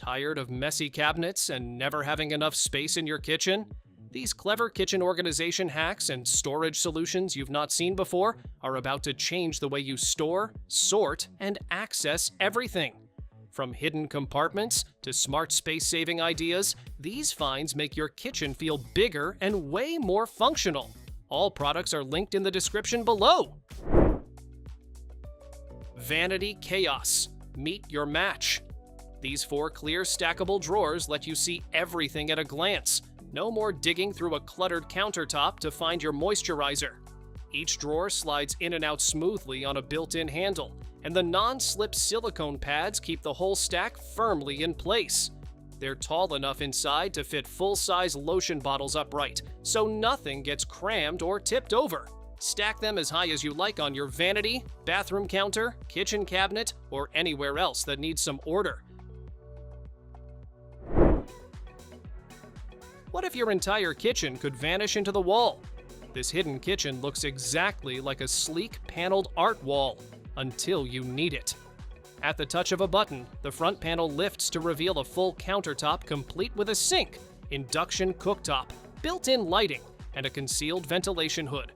Tired of messy cabinets and never having enough space in your kitchen? These clever kitchen organization hacks and storage solutions you've not seen before are about to change the way you store, sort, and access everything. From hidden compartments to smart space-saving ideas, these finds make your kitchen feel bigger and way more functional. All products are linked in the description below. Vanity Chaos. Meet your match. These 4 clear stackable drawers let you see everything at a glance. No more digging through a cluttered countertop to find your moisturizer. Each drawer slides in and out smoothly on a built-in handle, and the non-slip silicone pads keep the whole stack firmly in place. They're tall enough inside to fit full-size lotion bottles upright, so nothing gets crammed or tipped over. Stack them as high as you like on your vanity, bathroom counter, kitchen cabinet, or anywhere else that needs some order. What if your entire kitchen could vanish into the wall? This hidden kitchen looks exactly like a sleek paneled art wall until you need it. At the touch of a button, the front panel lifts to reveal a full countertop complete with a sink, induction cooktop, built-in lighting, and a concealed ventilation hood.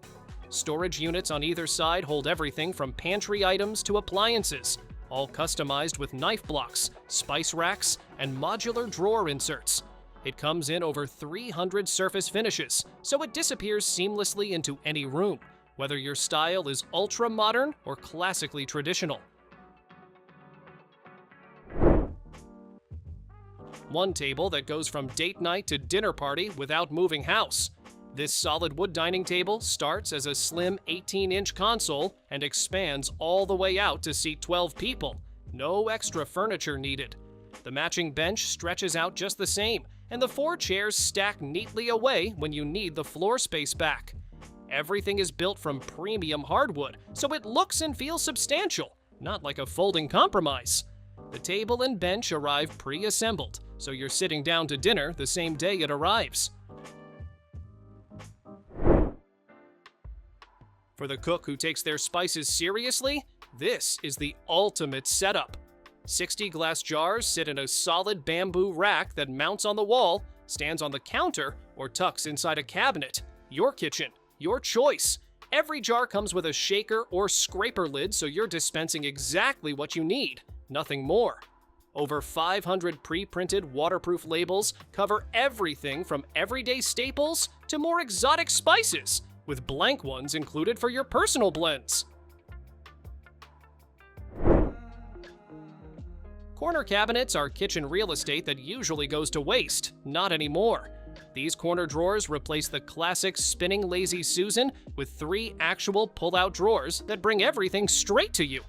Storage units on either side hold everything from pantry items to appliances, all customized with knife blocks, spice racks, and modular drawer inserts. It comes in over 300 surface finishes, so it disappears seamlessly into any room, whether your style is ultra-modern or classically traditional. One table that goes from date night to dinner party without moving house. This solid wood dining table starts as a slim 18-inch console and expands all the way out to seat 12 people. No extra furniture needed. The matching bench stretches out just the same, and the 4 chairs stack neatly away when you need the floor space back. Everything is built from premium hardwood, so it looks and feels substantial, not like a folding compromise. The table and bench arrive pre-assembled, so you're sitting down to dinner the same day it arrives. For the cook who takes their spices seriously, this is the ultimate setup. 60 glass jars sit in a solid bamboo rack that mounts on the wall, stands on the counter, or tucks inside a cabinet. Your kitchen, your choice. Every jar comes with a shaker or scraper lid, so you're dispensing exactly what you need, nothing more. Over 500 pre-printed waterproof labels cover everything from everyday staples to more exotic spices, with blank ones included for your personal blends. Corner cabinets are kitchen real estate that usually goes to waste, not anymore. These corner drawers replace the classic spinning Lazy Susan with 3 actual pull-out drawers that bring everything straight to you.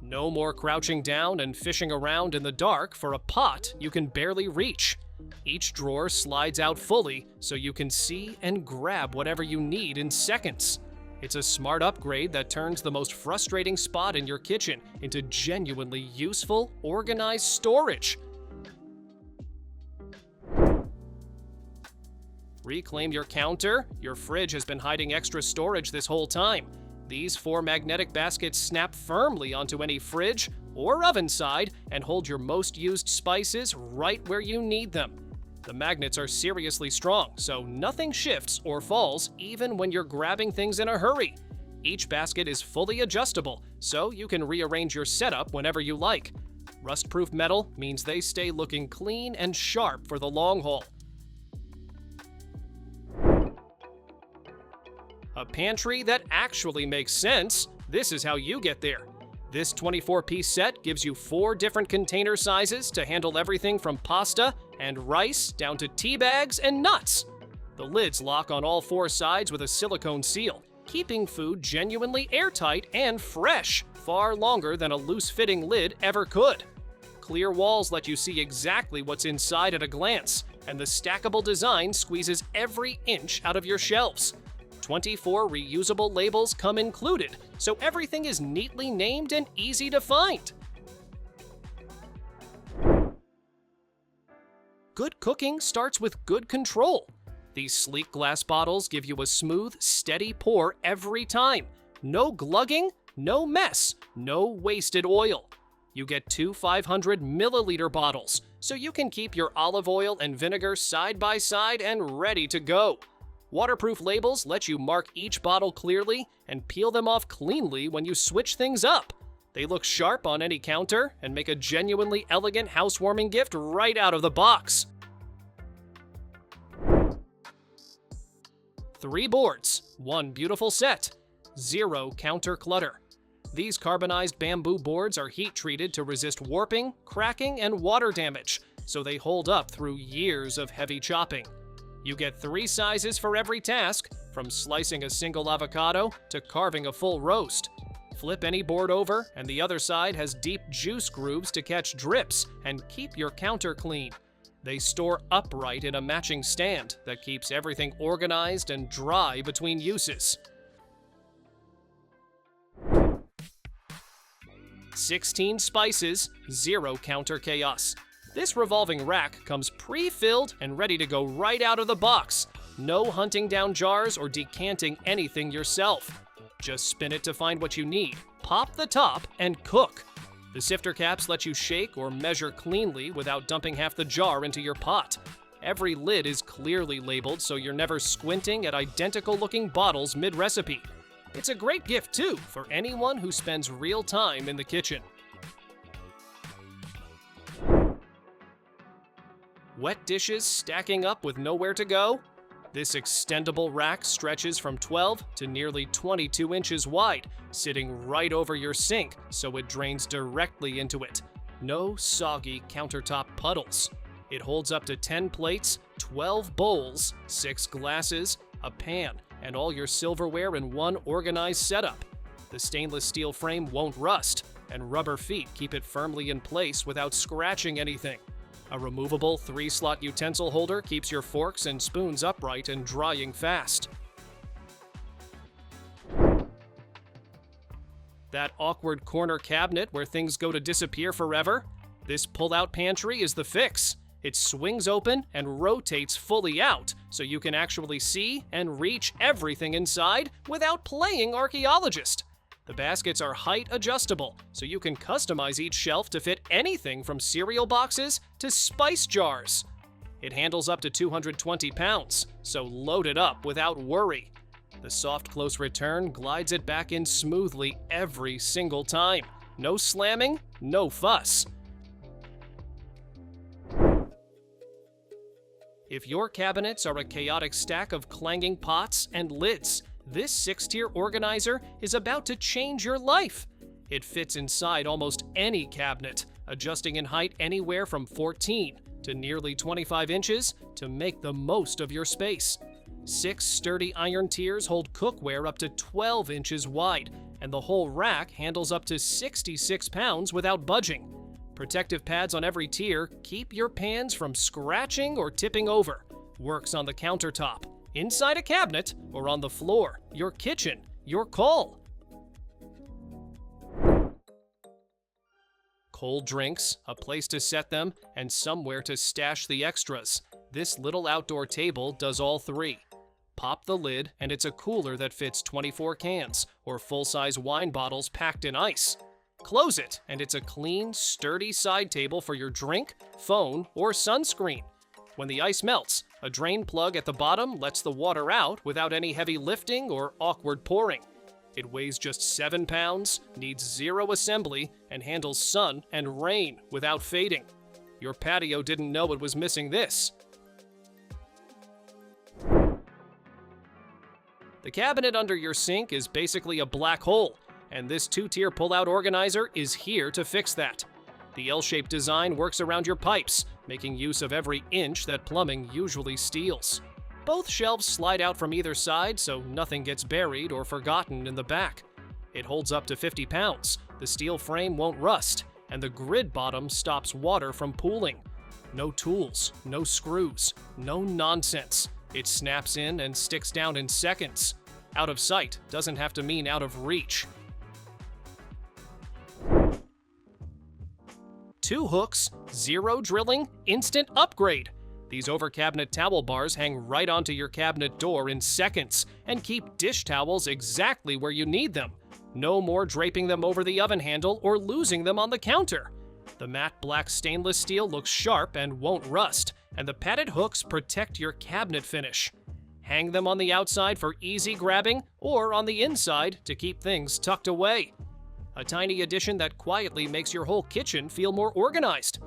No more crouching down and fishing around in the dark for a pot you can barely reach. Each drawer slides out fully so you can see and grab whatever you need in seconds. It's a smart upgrade that turns the most frustrating spot in your kitchen into genuinely useful, organized storage. Reclaim your counter. Your fridge has been hiding extra storage this whole time. These 4 magnetic baskets snap firmly onto any fridge or oven side and hold your most used spices right where you need them. The magnets are seriously strong, so nothing shifts or falls even when you're grabbing things in a hurry. Each basket is fully adjustable, so you can rearrange your setup whenever you like. Rust-proof metal means they stay looking clean and sharp for the long haul. A pantry that actually makes sense. This is how you get there. This 24-piece set gives you 4 different container sizes to handle everything from pasta and rice down to tea bags and nuts. The lids lock on all 4 sides with a silicone seal, keeping food genuinely airtight and fresh, far longer than a loose-fitting lid ever could. Clear walls let you see exactly what's inside at a glance, and the stackable design squeezes every inch out of your shelves. 24 reusable labels come included, so everything is neatly named and easy to find. Good cooking starts with good control. These sleek glass bottles give you a smooth, steady pour every time. No glugging, no mess, no wasted oil. You get two 500 milliliter bottles, so you can keep your olive oil and vinegar side by side and ready to go. Waterproof labels let you mark each bottle clearly and peel them off cleanly when you switch things up. They look sharp on any counter and make a genuinely elegant housewarming gift right out of the box. 3 boards, 1 beautiful set, 0 counter clutter. These carbonized bamboo boards are heat treated to resist warping, cracking, and water damage, so they hold up through years of heavy chopping. You get 3 sizes for every task, from slicing a single avocado to carving a full roast. Flip any board over, and the other side has deep juice grooves to catch drips and keep your counter clean. They store upright in a matching stand that keeps everything organized and dry between uses. 16 spices, 0 counter chaos. This revolving rack comes pre-filled and ready to go right out of the box. No hunting down jars or decanting anything yourself. Just spin it to find what you need, pop the top, and cook. The sifter caps let you shake or measure cleanly without dumping half the jar into your pot. Every lid is clearly labeled so you're never squinting at identical-looking bottles mid-recipe. It's a great gift, too, for anyone who spends real time in the kitchen. Wet dishes stacking up with nowhere to go? This extendable rack stretches from 12 to nearly 22 inches wide, sitting right over your sink so it drains directly into it. No soggy countertop puddles. It holds up to 10 plates, 12 bowls, 6 glasses, a pan, and all your silverware in one organized setup. The stainless steel frame won't rust, and rubber feet keep it firmly in place without scratching anything. A removable 3-slot utensil holder keeps your forks and spoons upright and drying fast. That awkward corner cabinet where things go to disappear forever? This pull-out pantry is the fix. It swings open and rotates fully out, so you can actually see and reach everything inside without playing archaeologist. The baskets are height adjustable, so you can customize each shelf to fit anything from cereal boxes to spice jars. It handles up to 220 pounds, so load it up without worry. The soft close return glides it back in smoothly every single time. No slamming, no fuss. If your cabinets are a chaotic stack of clanging pots and lids, this 6-tier organizer is about to change your life. It fits inside almost any cabinet, adjusting in height anywhere from 14 to nearly 25 inches to make the most of your space. 6 sturdy iron tiers hold cookware up to 12 inches wide, and the whole rack handles up to 66 pounds without budging. Protective pads on every tier keep your pans from scratching or tipping over. Works on the countertop, inside a cabinet, or on the floor, your kitchen, your call. Cold drinks, a place to set them, and somewhere to stash the extras. This little outdoor table does all 3. Pop the lid, and it's a cooler that fits 24 cans, or full-size wine bottles packed in ice. Close it, and it's a clean, sturdy side table for your drink, phone, or sunscreen. When the ice melts, a drain plug at the bottom lets the water out without any heavy lifting or awkward pouring. It weighs just 7 pounds, needs 0 assembly, and handles sun and rain without fading. Your patio didn't know it was missing this. The cabinet under your sink is basically a black hole, and this 2-tier pull-out organizer is here to fix that. The L-shaped design works around your pipes, making use of every inch that plumbing usually steals. Both shelves slide out from either side so nothing gets buried or forgotten in the back. It holds up to 50 pounds, the steel frame won't rust, and the grid bottom stops water from pooling. No tools, no screws, no nonsense. It snaps in and sticks down in seconds. Out of sight doesn't have to mean out of reach. 2 hooks, 0 drilling, instant upgrade. These over-cabinet towel bars hang right onto your cabinet door in seconds and keep dish towels exactly where you need them. No more draping them over the oven handle or losing them on the counter. The matte black stainless steel looks sharp and won't rust, and the padded hooks protect your cabinet finish. Hang them on the outside for easy grabbing or on the inside to keep things tucked away. A tiny addition that quietly makes your whole kitchen feel more organized.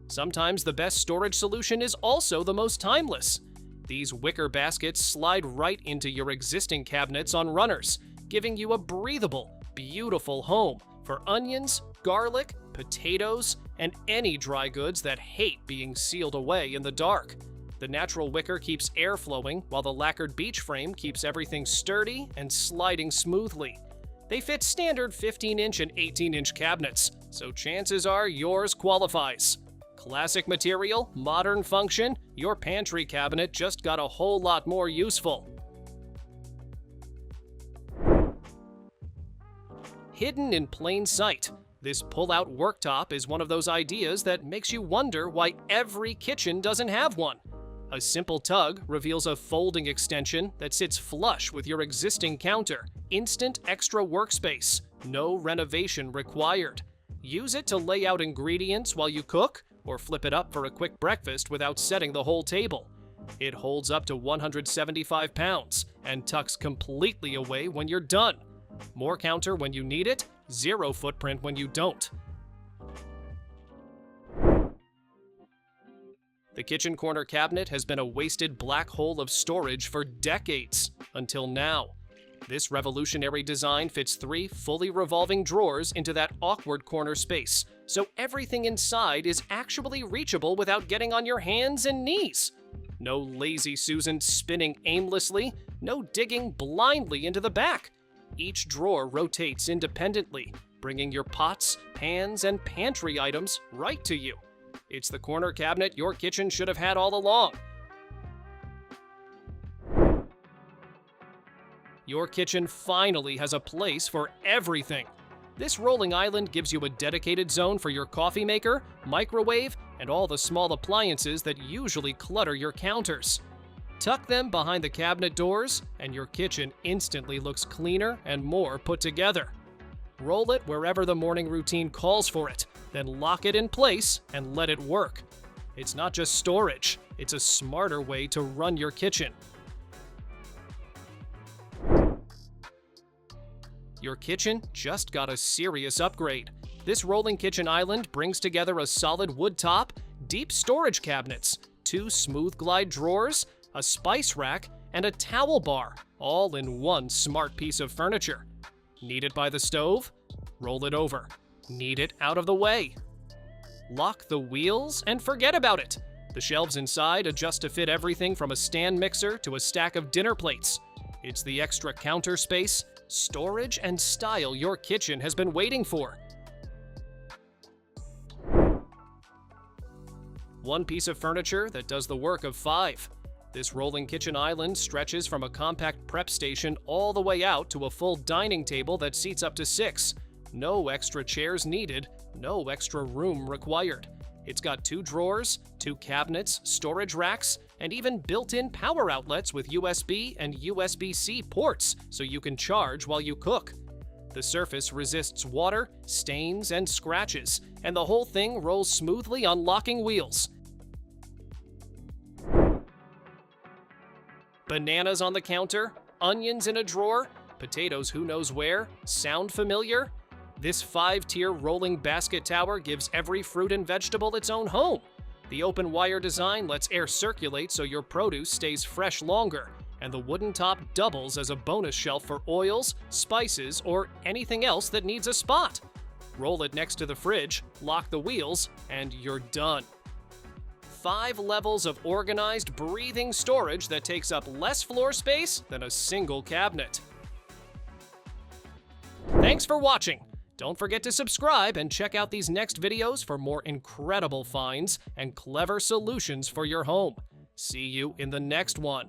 Sometimes the best storage solution is also the most timeless. These wicker baskets slide right into your existing cabinets on runners, giving you a breathable, beautiful home for onions, garlic, potatoes, and any dry goods that hate being sealed away in the dark. The natural wicker keeps air flowing, while the lacquered beach frame keeps everything sturdy and sliding smoothly. They fit standard 15-inch and 18-inch cabinets, so chances are yours qualifies. Classic material, modern function, your pantry cabinet just got a whole lot more useful. Hidden in plain sight, this pull-out worktop is one of those ideas that makes you wonder why every kitchen doesn't have one. A simple tug reveals a folding extension that sits flush with your existing counter. Instant extra workspace, no renovation required. Use it to lay out ingredients while you cook, or flip it up for a quick breakfast without setting the whole table. It holds up to 175 pounds and tucks completely away when you're done. More counter when you need it, zero footprint when you don't. The kitchen corner cabinet has been a wasted black hole of storage for decades, until now. This revolutionary design fits 3 fully revolving drawers into that awkward corner space, so everything inside is actually reachable without getting on your hands and knees. No lazy Susan spinning aimlessly, no digging blindly into the back. Each drawer rotates independently, bringing your pots, pans, and pantry items right to you. It's the corner cabinet your kitchen should have had all along. Your kitchen finally has a place for everything. This rolling island gives you a dedicated zone for your coffee maker, microwave, and all the small appliances that usually clutter your counters. Tuck them behind the cabinet doors, and your kitchen instantly looks cleaner and more put together. Roll it wherever the morning routine calls for it, then lock it in place and let it work. It's not just storage, it's a smarter way to run your kitchen. Your kitchen just got a serious upgrade. This rolling kitchen island brings together a solid wood top, deep storage cabinets, 2 smooth glide drawers, a spice rack, and a towel bar, all in one smart piece of furniture. Need it by the stove? Roll it over. Need it out of the way? Lock the wheels and forget about it. The shelves inside adjust to fit everything from a stand mixer to a stack of dinner plates. It's the extra counter space, storage, and style your kitchen has been waiting for. One piece of furniture that does the work of 5. This rolling kitchen island stretches from a compact prep station all the way out to a full dining table that seats up to 6. No extra chairs needed, no extra room required. It's got 2 drawers, 2 cabinets, storage racks, and even built-in power outlets with USB and USB-C ports so you can charge while you cook. The surface resists water, stains, and scratches, and the whole thing rolls smoothly on locking wheels. Bananas on the counter, onions in a drawer, potatoes who knows where, sound familiar? This 5-tier rolling basket tower gives every fruit and vegetable its own home. The open wire design lets air circulate so your produce stays fresh longer, and the wooden top doubles as a bonus shelf for oils, spices, or anything else that needs a spot. Roll it next to the fridge, lock the wheels, and you're done. 5 levels of organized, breathing storage that takes up less floor space than a single cabinet. Thanks for watching! Don't forget to subscribe and check out these next videos for more incredible finds and clever solutions for your home. See you in the next one.